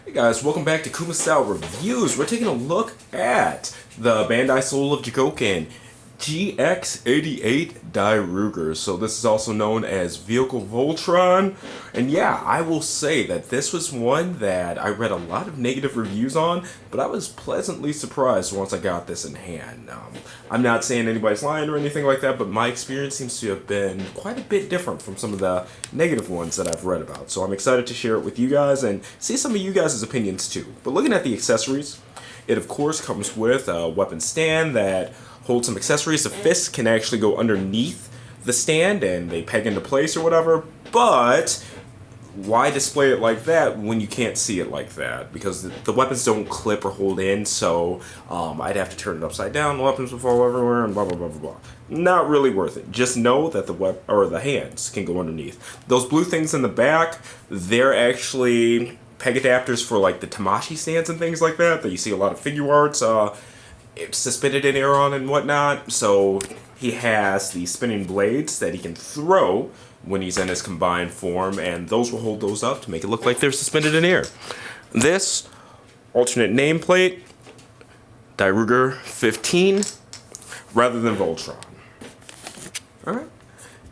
Hey guys, welcome back to Kuma Style Reviews. We're taking a look at the Bandai Soul of Chogokin GX-88 DaiRugger. So this is also known as Vehicle Voltron. And yeah, I will say that this was one that I read a lot of negative reviews on, but I was pleasantly surprised once I got this in hand. I'm not saying anybody's lying or anything like that, but my experience seems to have been quite a bit different from some of the negative ones that I've read about. So I'm excited to share it with you guys and see some of you guys' opinions too. But looking at the accessories, it of course comes with a weapon stand that holds some accessories. The fists can actually go underneath the stand and they peg into place or whatever, but why display it like that when you can't see it like that? Because the weapons don't clip or hold in, so I'd have to turn it upside down, the weapons will fall everywhere, and blah blah blah blah blah. Not really worth it. Just know that the hands can go underneath. Those blue things in the back, they're actually peg adapters for like the Tamashi stands and things like that you see a lot of figure arts suspended in air on and whatnot. So he has the spinning blades that he can throw when he's in his combined form, and those will hold those up to make it look like they're suspended in air. This alternate nameplate, DaiRugger 15, rather than Voltron. Alright,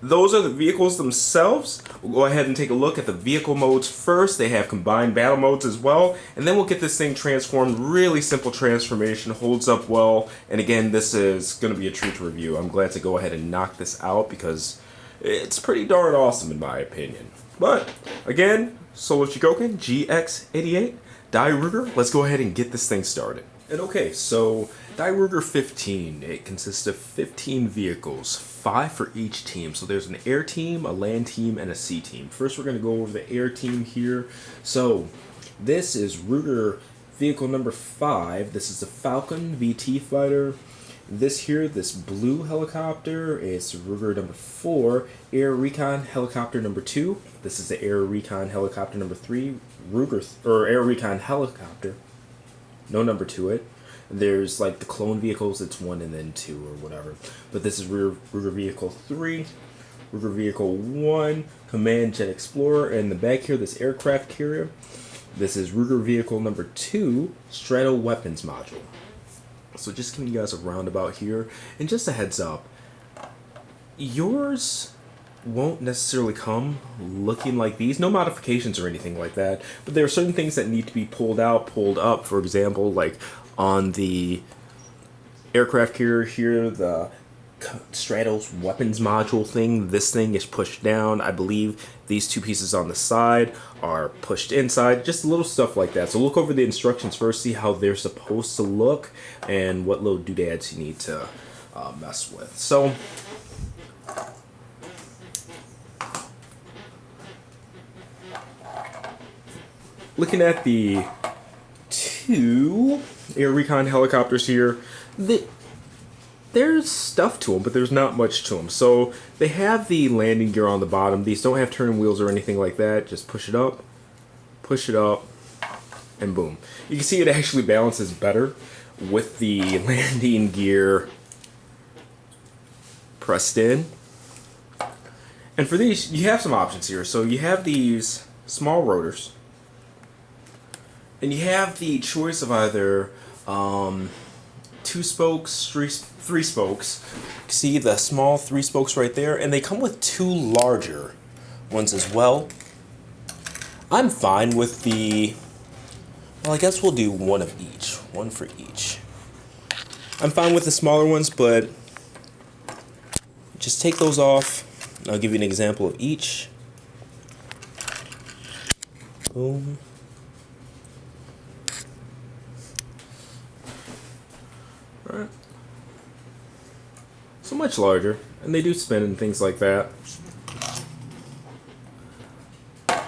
those are the vehicles themselves. We'll go ahead and take a look at the vehicle modes first. They have combined battle modes as well, and then we'll get this thing transformed. Really simple transformation, holds up well, and again, this is going to be a treat to review. I'm glad to go ahead and knock this out because it's pretty darn awesome in my opinion. But again, Soul of Chogokin GX-88 DaiRugger. Let's go ahead and get this thing started. And okay, so DaiRugger 15, it consists of 15 vehicles, 5 for each team. So there's an air team, a land team, and a sea team. First we're going to go over the air team here. So this is Ruger vehicle number 5. This is the Falcon VT fighter. This blue helicopter is Ruger number 4, Air Recon helicopter number 2. This is the Air Recon helicopter number 3, Air Recon helicopter. No number to it. There's like the clone vehicles, it's 1 and then 2 or whatever. But this is Ruger Vehicle 3, Ruger Vehicle 1, Command Jet Explorer, and in the back here, this aircraft carrier. This is Ruger Vehicle number 2, Strato Weapons Module. So just giving you guys a roundabout here, and just a heads up, yours won't necessarily come looking like these. No modifications or anything like that, but there are certain things that need to be pulled out, pulled up. For example, like on the aircraft carrier here, the Stratos weapons module thing, this thing is pushed down. I believe these two pieces on the side are pushed inside, just little stuff like that. So look over the instructions first, see how they're supposed to look and what little doodads you need to mess with. So looking at the 2 Air Recon helicopters here, there's stuff to them, but there's not much to them. So they have the landing gear on the bottom. These don't have turning wheels or anything like that. Just push it up, and boom. You can see it actually balances better with the landing gear pressed in. And for these, you have some options here. So you have these small rotors, and you have the choice of either 2 spokes, 3 spokes. See the small 3 spokes right there, and they come with 2 larger ones as well. I'm fine with the, well, I guess we'll do 1 of each, 1 for each. I'm fine with the smaller ones, but just take those off. I'll give you an example of each. Boom. Alright. So much larger, and they do spin and things like that.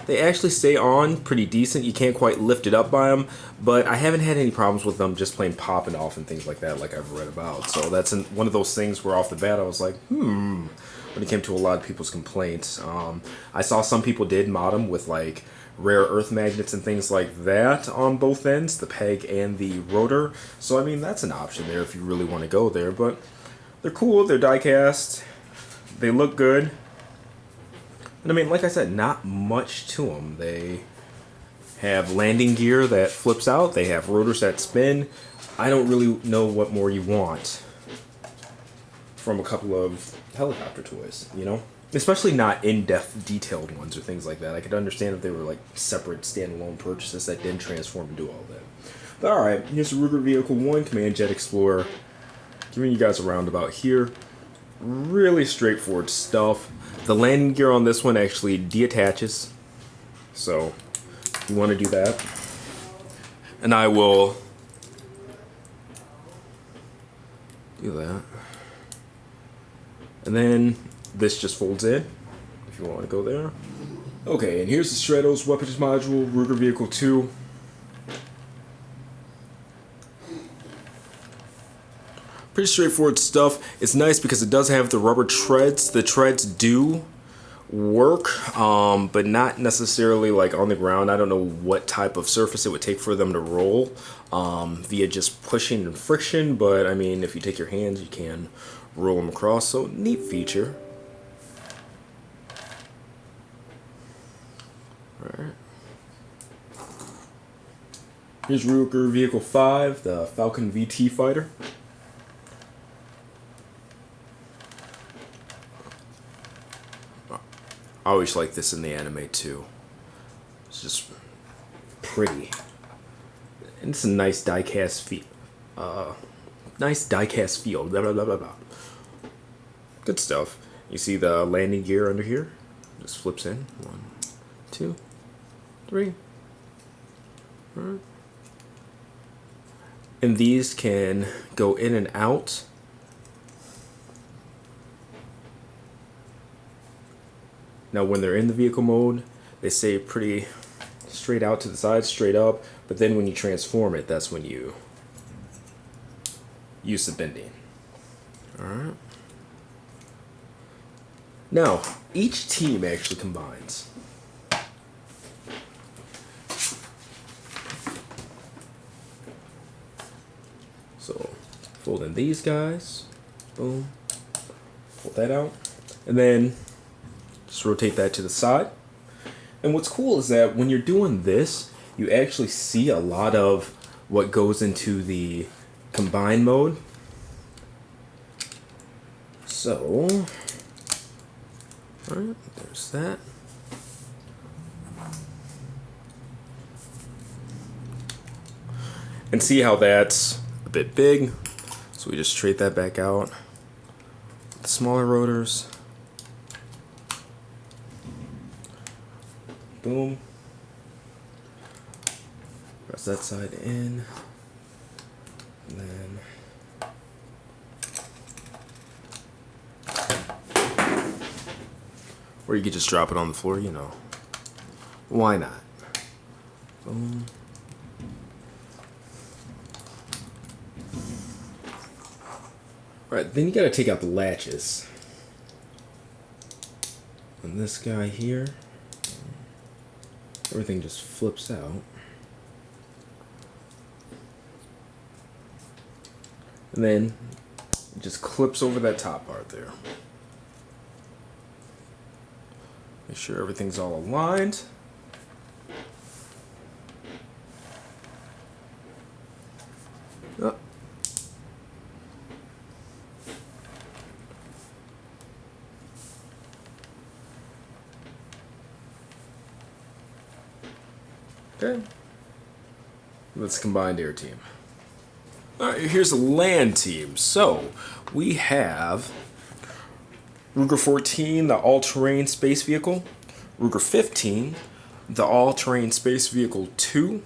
They actually stay on pretty decent. You can't quite lift it up by them, but I haven't had any problems with them just plain popping off and things like that, like I've read about. So that's one of those things where off the bat I was like, when it came to a lot of people's complaints. I saw some people did mod them with like rare earth magnets and things like that on both ends, the peg and the rotor. So I mean, that's an option there if you really want to go there, but they're cool, they're die cast, they look good. And I mean, like I said, not much to them. They have landing gear that flips out. They have rotors that spin. I don't really know what more you want from a couple of helicopter toys, you know? Especially not in-depth detailed ones or things like that. I could understand if they were like separate standalone purchases that didn't transform and do all that. But alright, here's the Ruger Vehicle 1 Command Jet Explorer. Giving you guys a roundabout here. Really straightforward stuff. The landing gear on this one actually deattaches. So, you want to do that. And I will do that. And then this just folds in, if you want to go there. Okay, and here's the Stratos Weapons Module, Ruger Vehicle 2. Pretty straightforward stuff. It's nice because it does have the rubber treads. The treads do work, but not necessarily like on the ground. I don't know what type of surface it would take for them to roll via just pushing and friction, but I mean, if you take your hands, you can roll them across, so neat feature. Alright. Here's Ruger Vehicle 5, the Falcon VT fighter. I always like this in the anime too. It's just pretty. And it's a nice die-cast feel. Blah, blah, blah, blah, blah. Good stuff. You see the landing gear under here? Just flips in. 1, 2, 3. Right. And these can go in and out. Now when they're in the vehicle mode, they stay pretty straight out to the side, straight up, but then when you transform it, that's when you use the bending. Alright. Now, each team actually combines. So, fold in these guys, boom, pull that out, and then just rotate that to the side. And what's cool is that when you're doing this, you actually see a lot of what goes into the combine mode. So, alright, there's that. And see how that's a bit big. So we just straight that back out. The smaller rotors. Boom. Press that side in. And then or you could just drop it on the floor, you know. Why not? Boom. Alright, then you gotta take out the latches. And this guy here, everything just flips out. And then it just clips over that top part there. Make sure everything's all aligned. Oh. Okay. Let's combine air team. Alright, here's the land team. So, we have Ruger 14, the all-terrain space vehicle. Ruger 15, the all-terrain space vehicle 2.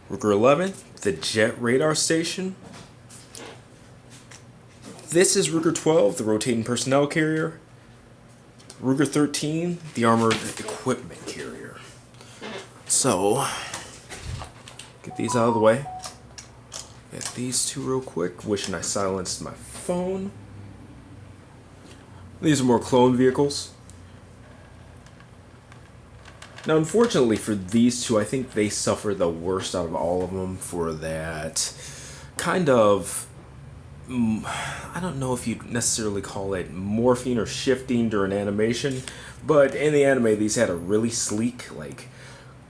Ruger 11, the jet radar station. This is Ruger 12, the rotating personnel carrier. Ruger 13, the armored equipment carrier. So, get these out of the way. Get these two real quick. Wishing I silenced my phone. These are more clone vehicles. Now, unfortunately for these two, I think they suffer the worst out of all of them for that kind of, I don't know if you'd necessarily call it morphing or shifting during animation, but in the anime, these had a really sleek, like,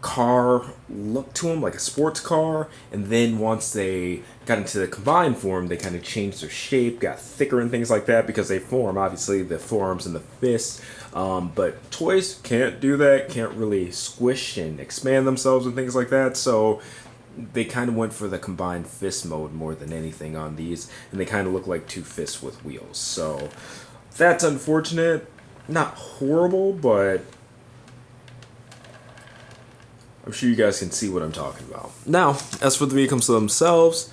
car look to them, like a sports car. And then once they got into the combined form, they kind of changed their shape, got thicker and things like that because they form, obviously, the forearms and the fists. But toys can't do that, can't really squish and expand themselves and things like that. So they kind of went for the combined fist mode more than anything on these. And they kind of look like two fists with wheels. So that's unfortunate. Not horrible, but I'm sure you guys can see what I'm talking about. Now, as for the vehicles themselves,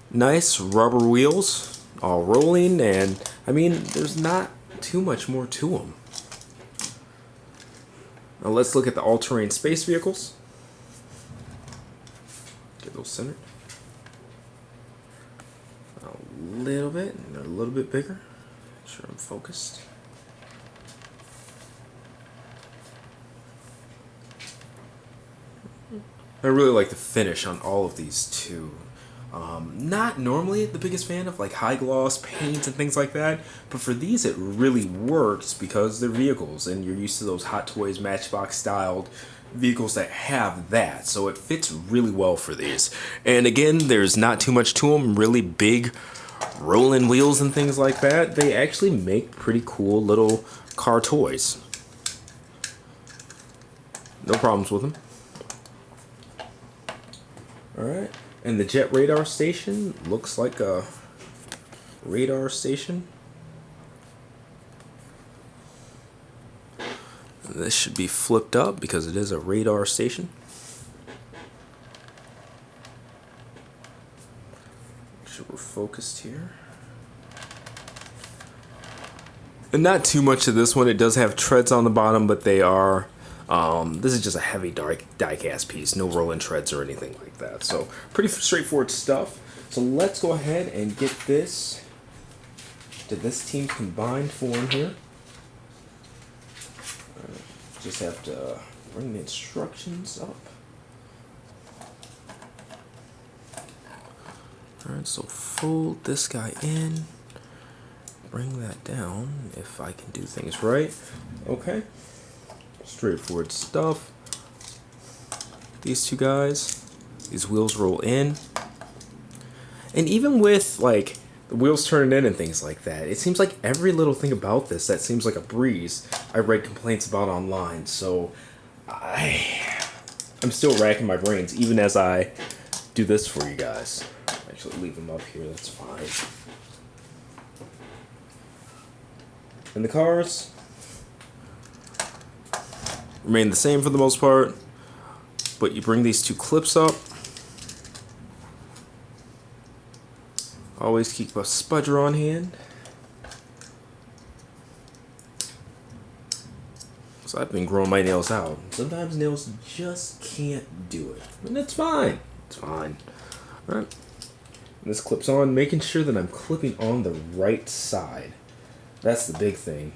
nice rubber wheels, all rolling, and I mean, there's not too much more to them. Now let's look at the all-terrain space vehicles. Get those centered. A little bit, and they're a little bit bigger. Make sure I'm focused. I really like the finish on all of these too. Not normally the biggest fan of like high gloss paints and things like that, but for these it really works because they're vehicles and you're used to those Hot Toys Matchbox styled vehicles that have that, so it fits really well for these. And again, there's not too much to them, really big rolling wheels and things like that. They actually make pretty cool little car toys. No problems with them. Alright, and the jet radar station looks like a radar station. This should be flipped up because it is a radar station. Make sure we're focused here. And not too much of this one. It does have treads on the bottom, but they are this is just a heavy die-cast piece, no rolling treads or anything like that. So pretty straightforward stuff. So let's go ahead and get this to this team's combined form here. Just have to bring the instructions up. Alright, so fold this guy in, bring that down if I can do things right. Okay. Straightforward stuff. These two guys, these wheels roll in. And even with like the wheels turning in and things like that, it seems like every little thing about this that seems like a breeze I read complaints about online. So I'm still racking my brains even as I do this for you guys. Actually leave them up here, that's fine. And the cars remain the same for the most part, but you bring these two clips up. Always keep a spudger on hand. So I've been growing my nails out. Sometimes nails just can't do it, and it's fine. It's fine. All right. And this clips on, making sure that I'm clipping on the right side. That's the big thing.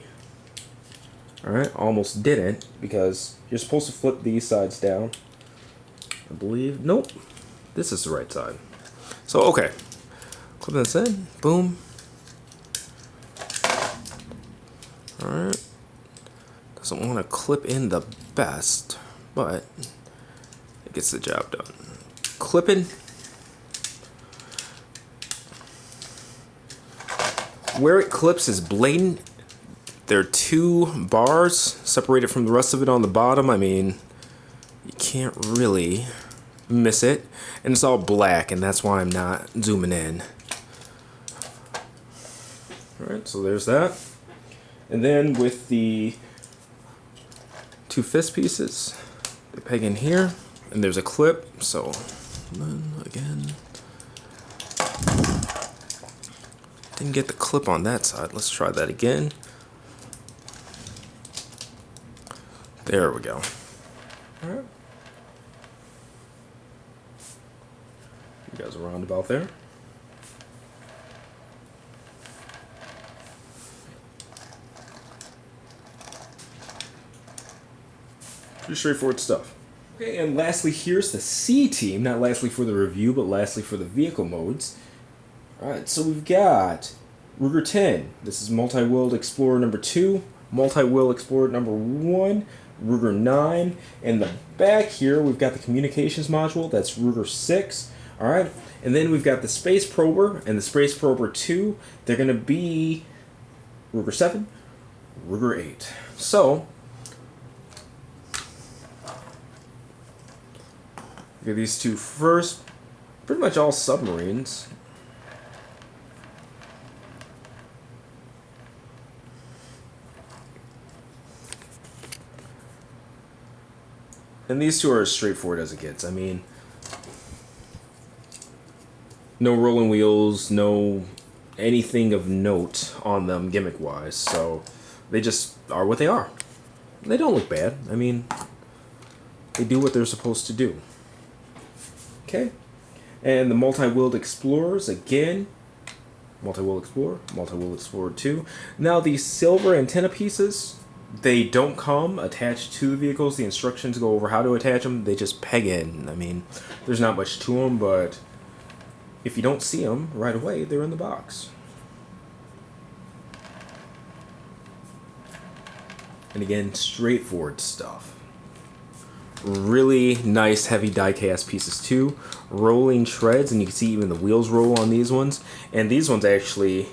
Alright, almost didn't, because you're supposed to flip these sides down, I believe. Nope, this is the right side. So, okay, clip this in, boom. Alright, doesn't want to clip in the best, but it gets the job done. Clipping. Where it clips is blatant. There are two bars separated from the rest of it on the bottom. I mean, you can't really miss it. And it's all black, and that's why I'm not zooming in. Alright, so there's that. And then with the two fist pieces, they peg in here, and there's a clip. So, then again, didn't get the clip on that side. Let's try that again. There we go. Alright. You guys around about there. Pretty straightforward stuff. Okay, and lastly, here's the C team. Not lastly for the review, but lastly for the vehicle modes. Alright, so we've got Ruger 10. This is Multi-Wheeled Explorer number 2, Multi-Wheel Explorer number 1, Ruger 9. In the back here, we've got the communications module. That's Ruger 6. Alright, and then we've got the Space Prober and the Space Prober 2. They're going to be Ruger 7, Ruger 8. So, look at these two first. Pretty much all submarines. And these two are as straightforward as it gets. I mean, no rolling wheels, no anything of note on them gimmick-wise. So they just are what they are. They don't look bad. I mean, they do what they're supposed to do. Okay. And the multi-wheeled Explorers, again, multi-wheeled Explorer, multi-wheeled Explorer 2. Now, these silver antenna pieces, they don't come attached to the vehicles. The instructions go over how to attach them. They just peg in. I mean, there's not much to them, but if you don't see them right away, they're in the box. And again, straightforward stuff. Really nice heavy die-cast pieces too. Rolling treads, and you can see even the wheels roll on these ones. And these ones actually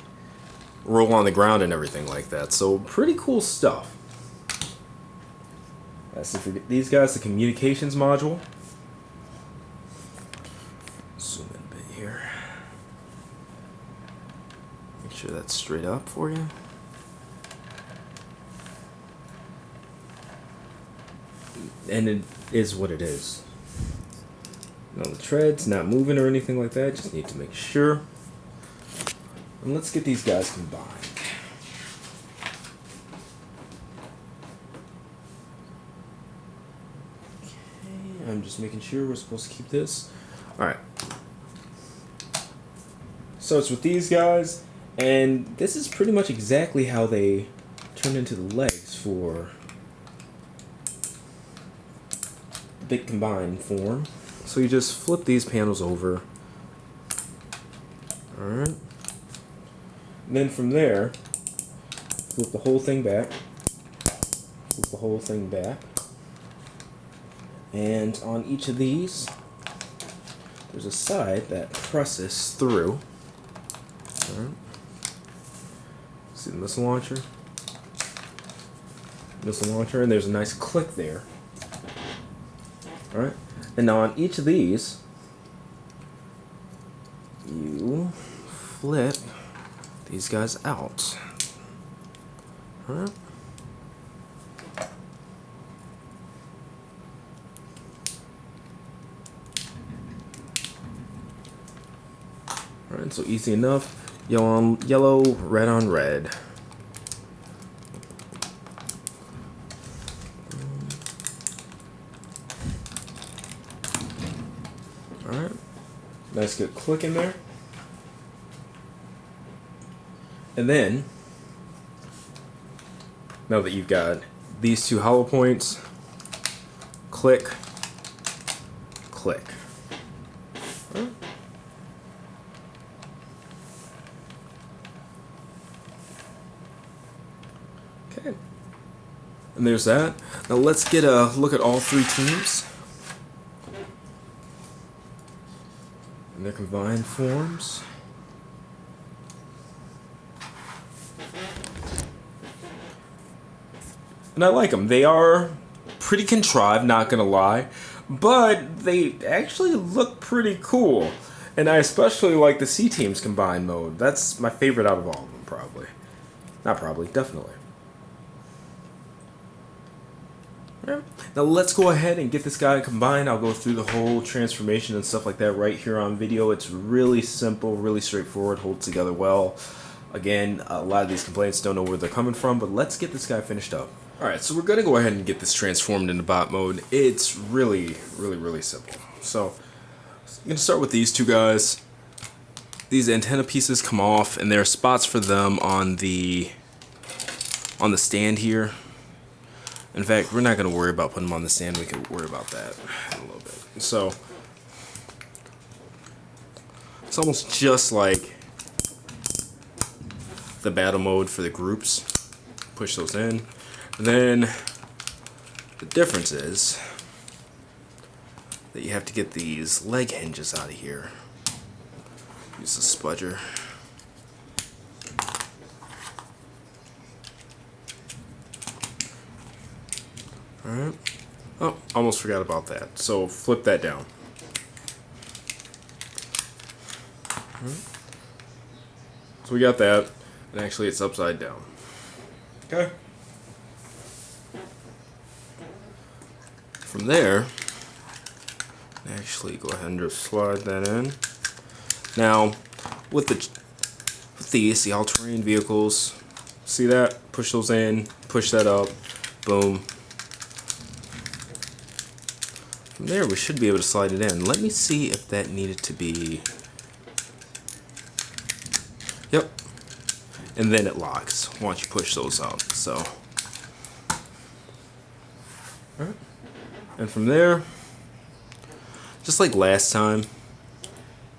roll on the ground and everything like that. So pretty cool stuff. Let's forget these guys, the communications module. Zoom in a bit here. Make sure that's straight up for you. And it is what it is. No, the tread's not moving or anything like that. Just need to make sure. And let's get these guys combined. Okay, I'm just making sure we're supposed to keep this. Alright. Starts with these guys. And this is pretty much exactly how they turn into the legs for big combined form. So you just flip these panels over. Alright. Then from there, flip the whole thing back. Flip the whole thing back. And on each of these, there's a side that presses through. Alright. See the missile launcher? Missile launcher, and there's a nice click there. Alright, and now on each of these, you flip these guys out. Alright. Alright, so easy enough. Yellow on yellow, red on red. Alright, nice good click in there. And then, now that you've got these two hollow points, click, click. Alright. Okay, and there's that. Now let's get a look at all three teams and their combined forms. And I like them. They are pretty contrived, not gonna lie, but they actually look pretty cool. And I especially like the C-Team's combined mode. That's my favorite out of all of them, probably. Not probably, definitely. Yeah. Now let's go ahead and get this guy combined. I'll go through the whole transformation and stuff like that right here on video. It's really simple, really straightforward, holds together well. Again, a lot of these complaints don't know where they're coming from, but let's get this guy finished up. Alright, so we're going to go ahead and get this transformed into bot mode. It's really, really, really simple. So, I'm going to start with these two guys. These antenna pieces come off, and there are spots for them on the stand here. In fact, we're not going to worry about putting them on the stand. We can worry about that in a little bit. So, it's almost just like the battle mode for the groups. Push those in. Then The difference is that you have to get these leg hinges out of here. Use the spudger. Alright. Oh, almost forgot about that. So flip that down. Alright. So we got that, and actually it's upside down. Okay. From there, actually go ahead and just slide that in. Now, with these, the all-terrain vehicles, see that? Push those in, push that up, boom. From there, we should be able to slide it in. Let me see if that needed to be... Yep. And then it locks once you push those out, so. Alright. And from there, just like last time,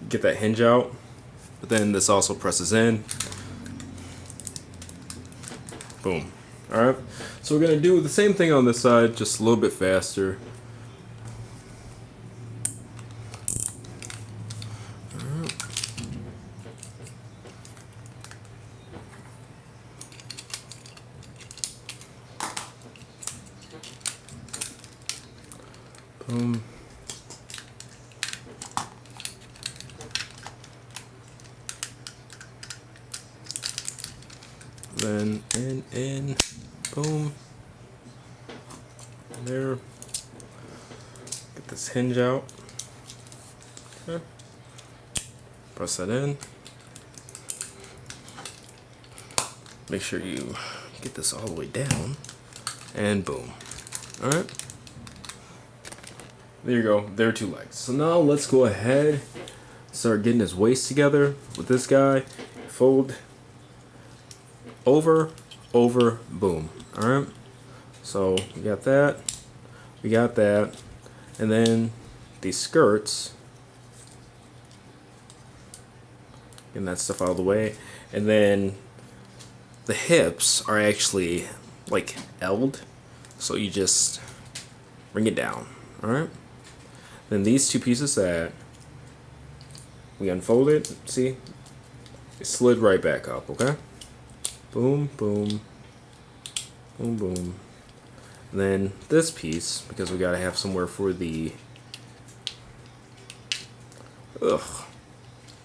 get that hinge out, but then this also presses in. Boom. Alright, so we're going to do the same thing on this side, just a little bit faster. Boom. Then in, boom. There. Get this hinge out. Okay. Press that in. Make sure you get this all the way down. And boom. Alright. There you go. There are two legs. So now let's go ahead, start getting his waist together with this guy. Fold over, boom. Alright. So we got that. We got that. And then these skirts. Getting that stuff out of the way. And then the hips are actually like L'd. So you just bring it down. Alright. Then these two pieces that we unfold it, see? It slid right back up, okay? Boom, boom, boom, boom. And then this piece, because we gotta have somewhere for the... Ugh.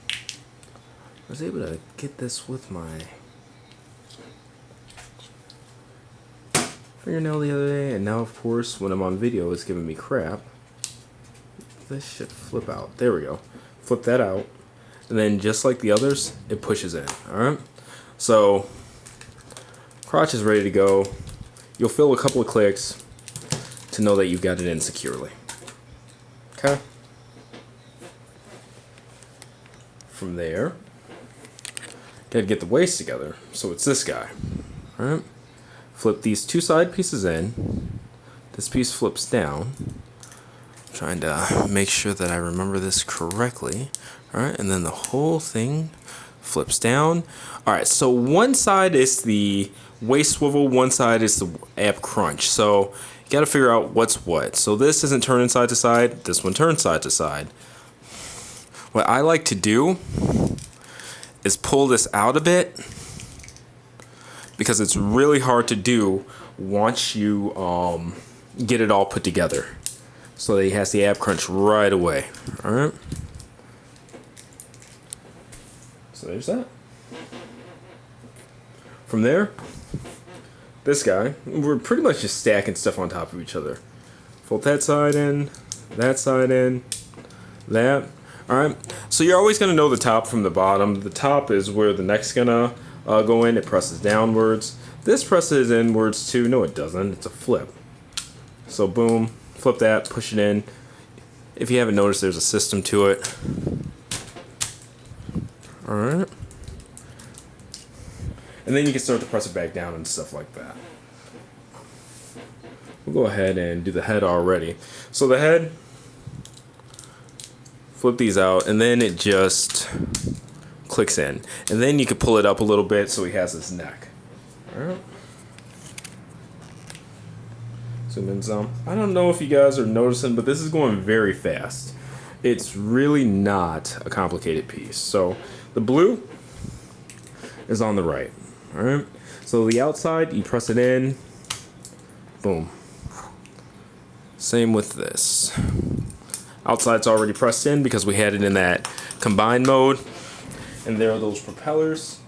I was able to get this with my fingernail the other day, and now of course when I'm on video it's giving me crap. This should flip out. There we go. Flip that out. And then just like the others, it pushes in. Alright? So, crotch is ready to go. You'll feel a couple of clicks to know that you've got it in securely. Okay? From there, gotta get the waist together. So it's this guy. Alright? Flip these two side pieces in. This piece flips down. Trying to make sure that I remember this correctly. Alright, and then the whole thing flips down. Alright, so one side is the waist swivel, one side is the ab crunch. So you gotta figure out what's what. So this isn't turning side to side, this one turns side to side. What I like to do is pull this out a bit, because it's really hard to do once you get it all put together. So that he has the ab crunch right away. Alright. So there's that. From there, this guy, we're pretty much just stacking stuff on top of each other. Fold that side in, that. Alright. So you're always going to know the top from the bottom. The top is where the neck's going to go in. It presses downwards. This presses inwards too. No, it doesn't. It's a flip. So boom. Flip that, push it in. If you haven't noticed, there's a system to it. Alright. And then you can start to press it back down and stuff like that. We'll go ahead and do the head already. So the head, flip these out, and then it just clicks in. And then you can pull it up a little bit so he has his neck. Alright. So Zoom in some. I don't know if you guys are noticing, but this is going very fast. It's really not a complicated piece. So the blue is on the right. All right. So the outside, you press it in. Boom. Same with this. Outside's already pressed in because we had it in that combined mode. And there are those propellers.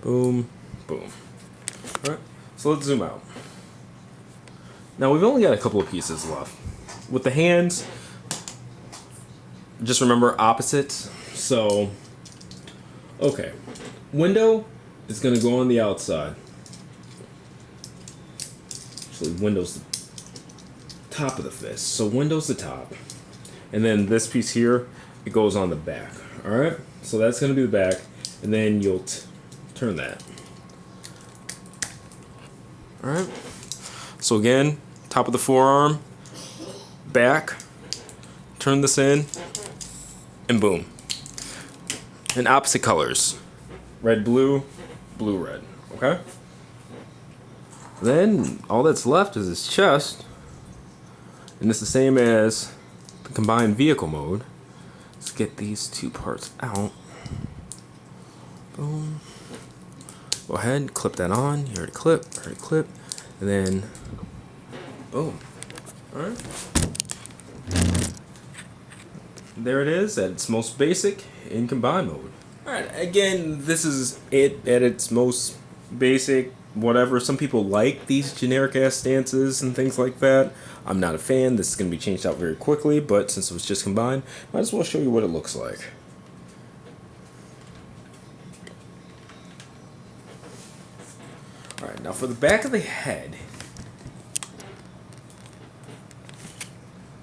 Boom, boom. Alright, so let's zoom out. Now we've only got a couple of pieces left. With the hands, just remember opposites. So, okay. Window is going to go on the outside. Actually, window's the top of the fist. So window's the top. And then this piece here, it goes on the back. Alright, so that's going to be the back. And then you'll turn that. Alright. So again, top of the forearm, back, turn this in, and boom. And opposite colors. Red, blue, blue, red. Okay? Then all that's left is his chest. And it's the same as the combined vehicle mode. Let's get these two parts out. Boom. Go ahead, clip that on. You already clip, and then boom. Alright. There it is at its most basic in combined mode. Alright, again, this is it at its most basic, whatever. Some people like these generic ass stances and things like that. I'm not a fan. This is going to be changed out very quickly, but since it was just combined, might as well show you what it looks like. Alright, now for the back of the head,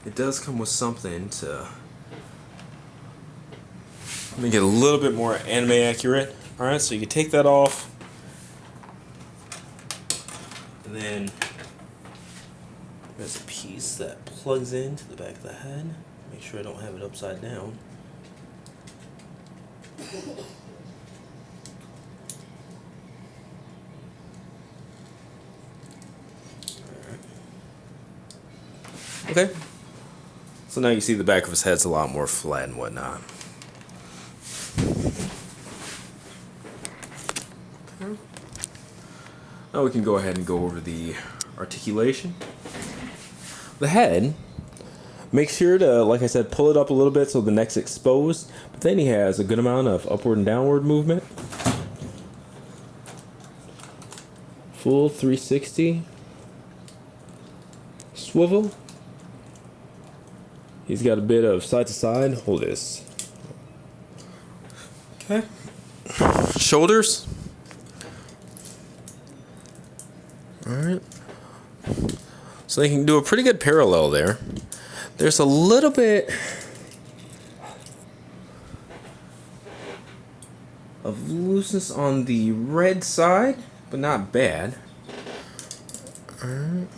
it does come with something to make it a little bit more anime accurate. Alright, so you can take that off, and then there's a piece that plugs into the back of the head. Make sure I don't have it upside down. Okay, so now you see the back of his head's a lot more flat and whatnot. Okay. Now we can go ahead and go over the articulation. The head, make sure to, like I said, pull it up a little bit so the neck's exposed, but then he has a good amount of upward and downward movement. Full 360. Swivel. He's got a bit of side to side. Hold this. Okay. Shoulders. Alright. So they can do a pretty good parallel there. There's a little bit of looseness on the red side, but not bad. Alright.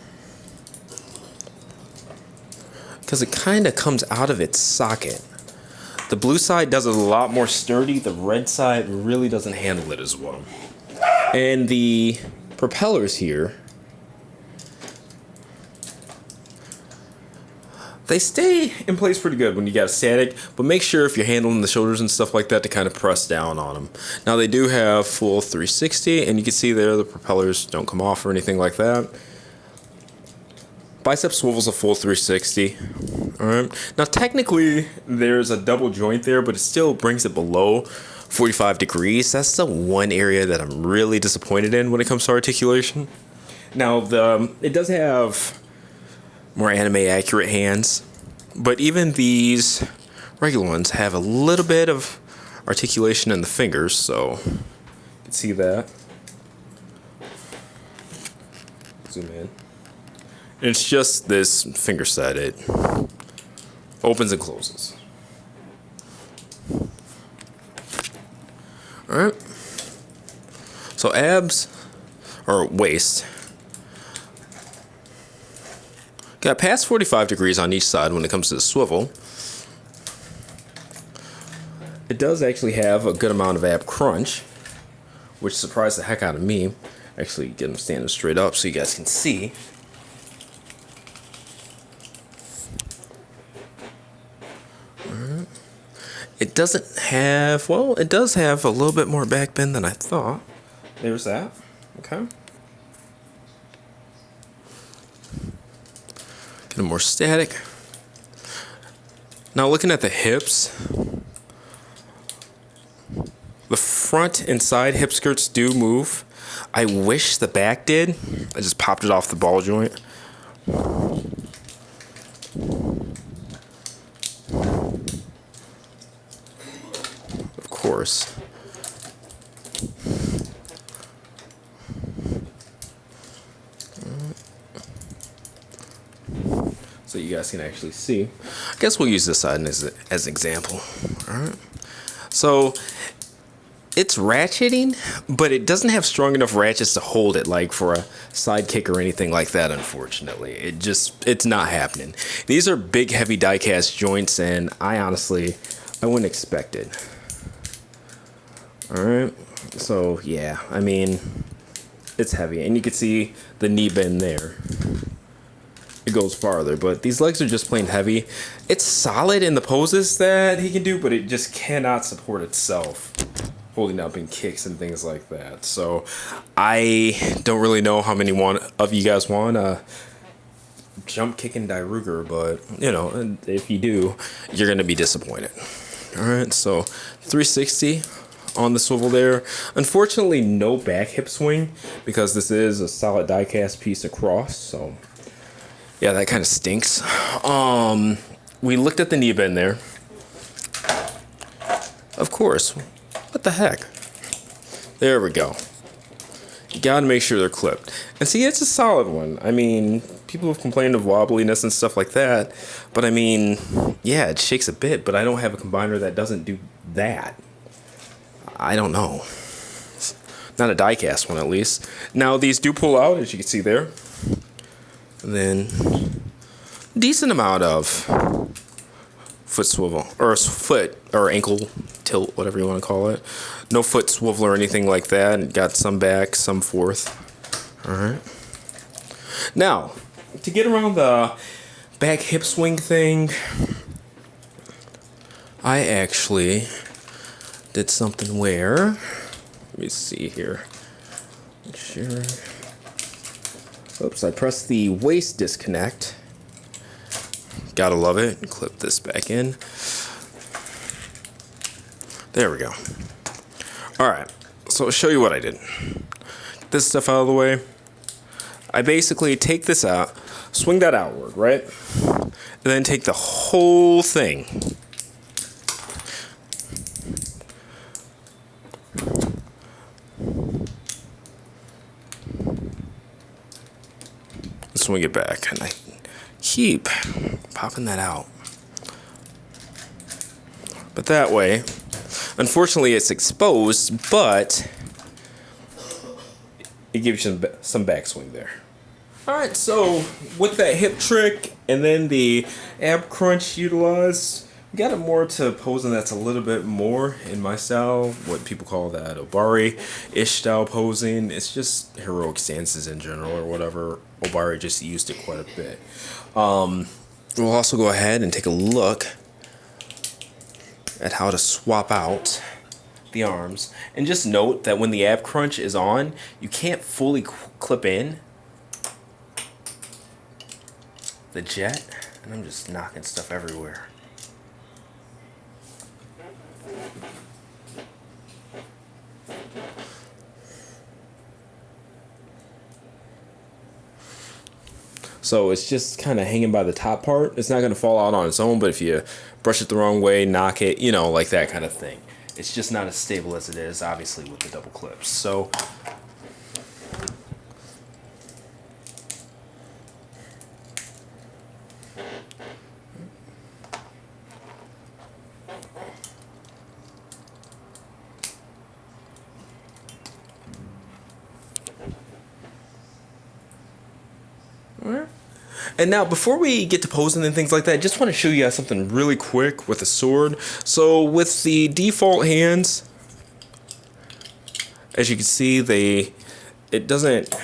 Because it kind of comes out of its socket. The blue side does it a lot more sturdy. The red side really doesn't handle it as well. And the propellers here, they stay in place pretty good when you got static, but make sure if you're handling the shoulders and stuff like that to kind of press down on them. Now they do have full 360, and you can see there the propellers don't come off or anything like that. Bicep swivel's a full 360. Alright. Now technically there's a double joint there, but it still brings it below 45 degrees. That's the one area that I'm really disappointed in when it comes to articulation. Now it does have more anime accurate hands, but even these regular ones have a little bit of articulation in the fingers, so you can see that. Zoom in. It's just this finger set. It opens and closes. Alright. So abs, or waist, got past 45 degrees on each side when it comes to the swivel. It does actually have a good amount of ab crunch, which surprised the heck out of me. Actually, get them standing straight up so you guys can see. It doesn't have, well, it does have a little bit more back bend than I thought. There's that. Okay. Get them more static. Now looking at the hips, the front and side hip skirts do move. I wish the back did. I just popped it off the ball joint. Of course. So you guys can actually see. I guess we'll use this side as an example. All right. So it's ratcheting, but it doesn't have strong enough ratchets to hold it like for a side kick or anything like that, unfortunately. It's not happening. These are big, heavy die-cast joints, and I wouldn't expect it. All right. So, yeah, I mean, it's heavy, and you can see the knee bend there. It goes farther, but these legs are just plain heavy. It's solid in the poses that he can do, but it just cannot support itself holding up in kicks and things like that. So I don't really know how many of you guys want a jump kicking DaiRugger, but you know, if you do, you're gonna be disappointed. All right, so 360 on the swivel there. Unfortunately, no back hip swing because this is a solid die-cast piece across, so yeah, that kind of stinks. We looked at the knee bend there. Of course. What the heck? There we go. You gotta make sure they're clipped. And see, it's a solid one. I mean, people have complained of wobbliness and stuff like that. But I mean, yeah, it shakes a bit, but I don't have a combiner that doesn't do that. I don't know. Not a die-cast one, at least. Now, these do pull out, as you can see there. And then decent amount of foot swivel or ankle tilt, whatever you want to call it. No foot swivel or anything like that. It got some back, some forth. All right. Now, to get around the back hip swing thing, I actually did something where, let me see here. Sure. Oops, I pressed the waist disconnect. Gotta love it. Clip this back in. There we go. All right, so I'll show you what I did. Get this stuff out of the way. I basically take this out, swing that outward, right? And then take the whole thing. Swing it back, and I keep popping that out. But that way, unfortunately, it's exposed, but it gives you some backswing there. All right, so with that hip trick and then the ab crunch utilized, we got it more to posing that's a little bit more in my style, what people call that Obari-ish style posing. It's just heroic stances in general or whatever. Obari just used it quite a bit. We'll also go ahead and take a look at how to swap out the arms. And just note that when the ab crunch is on, you can't fully clip in the jet. And I'm just knocking stuff everywhere. So it's just kind of hanging by the top part. It's not going to fall out on its own, but if you brush it the wrong way, knock it, you know, like that kind of thing. It's just not as stable as it is, obviously, with the double clips. So And now, before we get to posing and things like that, I just want to show you guys something really quick with the sword. So, with the default hands, as you can see, it doesn't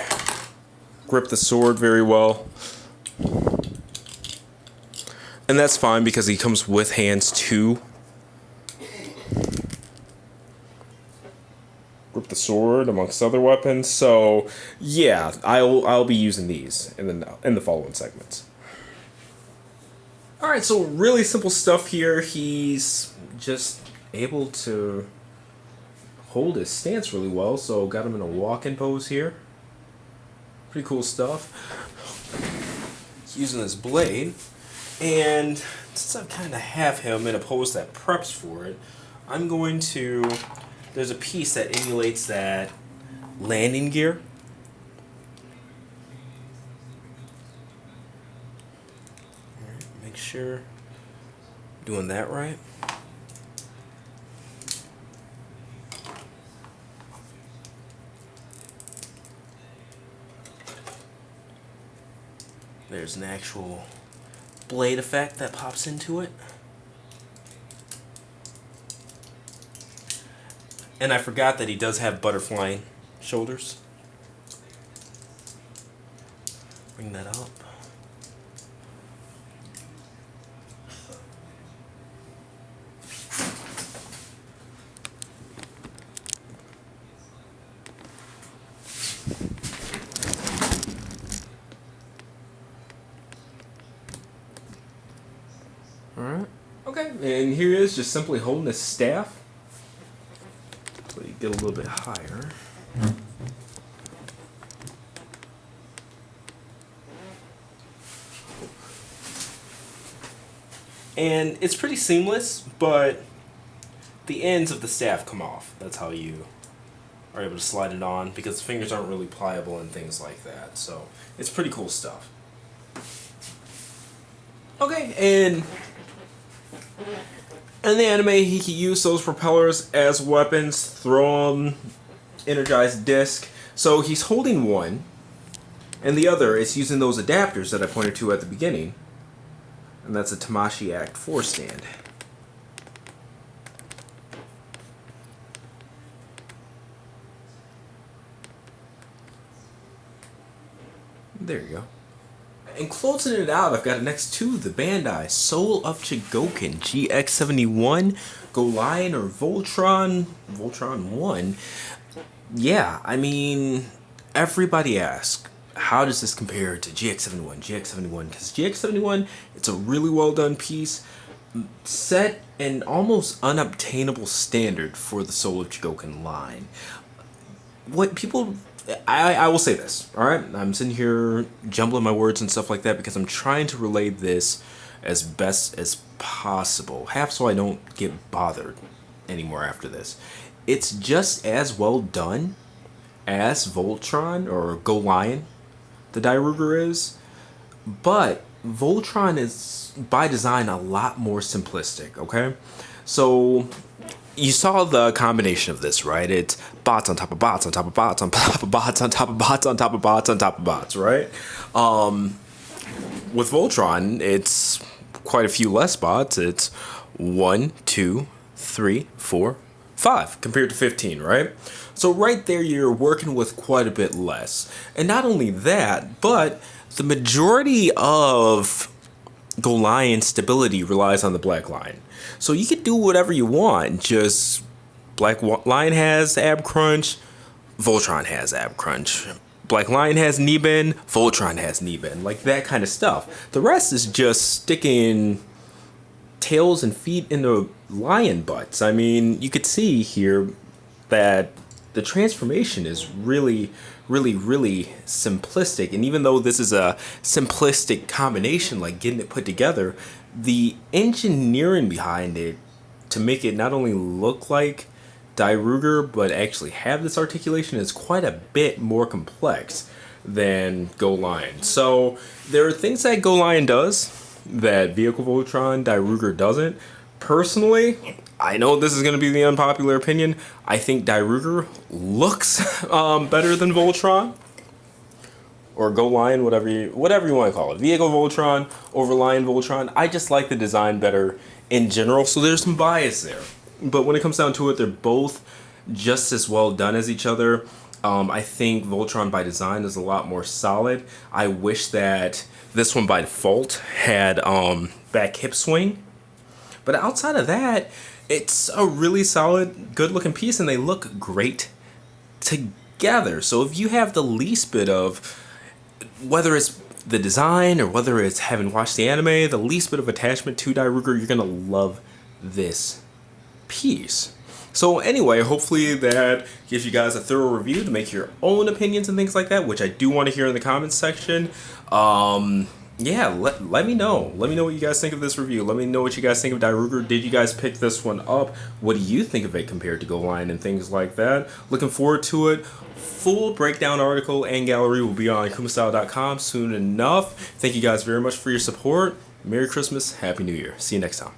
grip the sword very well. And that's fine because he comes with hands too. Grip the sword amongst other weapons. So yeah, I'll be using these in the following segments. All right, so really simple stuff here. He's just able to hold his stance really well. So got him in a walk-in pose here. Pretty cool stuff. He's using his blade. And since I kind of have him in a pose that preps for it, I'm going to... There's a piece that emulates that landing gear. Alright, make sure I'm doing that right. There's an actual blade effect that pops into it. And I forgot that he does have butterfly shoulders. Bring that up. Alright. Okay, and here he is just simply holding his staff. So you get a little bit higher. And it's pretty seamless, but the ends of the staff come off. That's how you are able to slide it on, because the fingers aren't really pliable and things like that. So it's pretty cool stuff. Okay, and in the anime, he can use those propellers as weapons, throw them, energize disc. So he's holding one, and the other is using those adapters that I pointed to at the beginning. And that's a Tamashi Act 4 stand. There you go. And closing it out, I've got it next to the Bandai Soul of Chogokin GX-71, Go Lion or Voltron 1. Yeah, I mean, everybody asks, how does this compare to GX-71? Because GX-71, it's a really well done piece, set an almost unobtainable standard for the Soul of Chogokin line. What people... I will say this, alright? I'm sitting here jumbling my words and stuff like that because I'm trying to relay this as best as possible. Half so I don't get bothered anymore after this. It's just as well done as Voltron or Go Lion, the DaiRugger is, but Voltron is by design a lot more simplistic, okay? So you saw the combination of this, right? It's bots on top of bots on top of bots on top of bots on top of bots on top of bots on top of bots, right? With Voltron, it's quite a few less bots. It's 1, 2, 3, 4, 5 compared to 15, right? So right there, you're working with quite a bit less. And not only that, but the majority of Go Lion stability relies on the Black Lion. So you can do whatever you want. Just Black Lion has ab crunch, Voltron has ab crunch. Black Lion has knee bend, Voltron has knee bend. Like that kind of stuff. The rest is just sticking tails and feet into lion butts. I mean, you could see here that the transformation is really simplistic. And even though this is a simplistic combination, like getting it put together, the engineering behind it to make it not only look like DaiRugger but actually have this articulation is quite a bit more complex than Go Lion. So there are things that Go Lion does that Vehicle Voltron DaiRugger doesn't. Personally, I know this is going to be the unpopular opinion. I think DaiRugger looks better than Voltron. or Go Lion, whatever you want to call it. Vehicle Voltron over Lion Voltron. I just like the design better in general, so there's some bias there. But when it comes down to it, they're both just as well done as each other. I think Voltron by design is a lot more solid. I wish that this one by default had back hip swing. But outside of that, it's a really solid, good looking piece, and they look great together. So if you have the least bit of, whether it's the design or whether it's having watched the anime, the least bit of attachment to DaiRugger, you're gonna love this piece. So anyway, hopefully that gives you guys a thorough review to make your own opinions and things like that, which I do want to hear in the comments section. Yeah, let me know. Let me know what you guys think of this review. Let me know what you guys think of DaiRugger. Did you guys pick this one up? What do you think of it compared to Go Lion and things like that? Looking forward to it. Full breakdown article and gallery will be on kumastyle.com soon enough. Thank you guys very much for your support. Merry Christmas. Happy New Year. See you next time.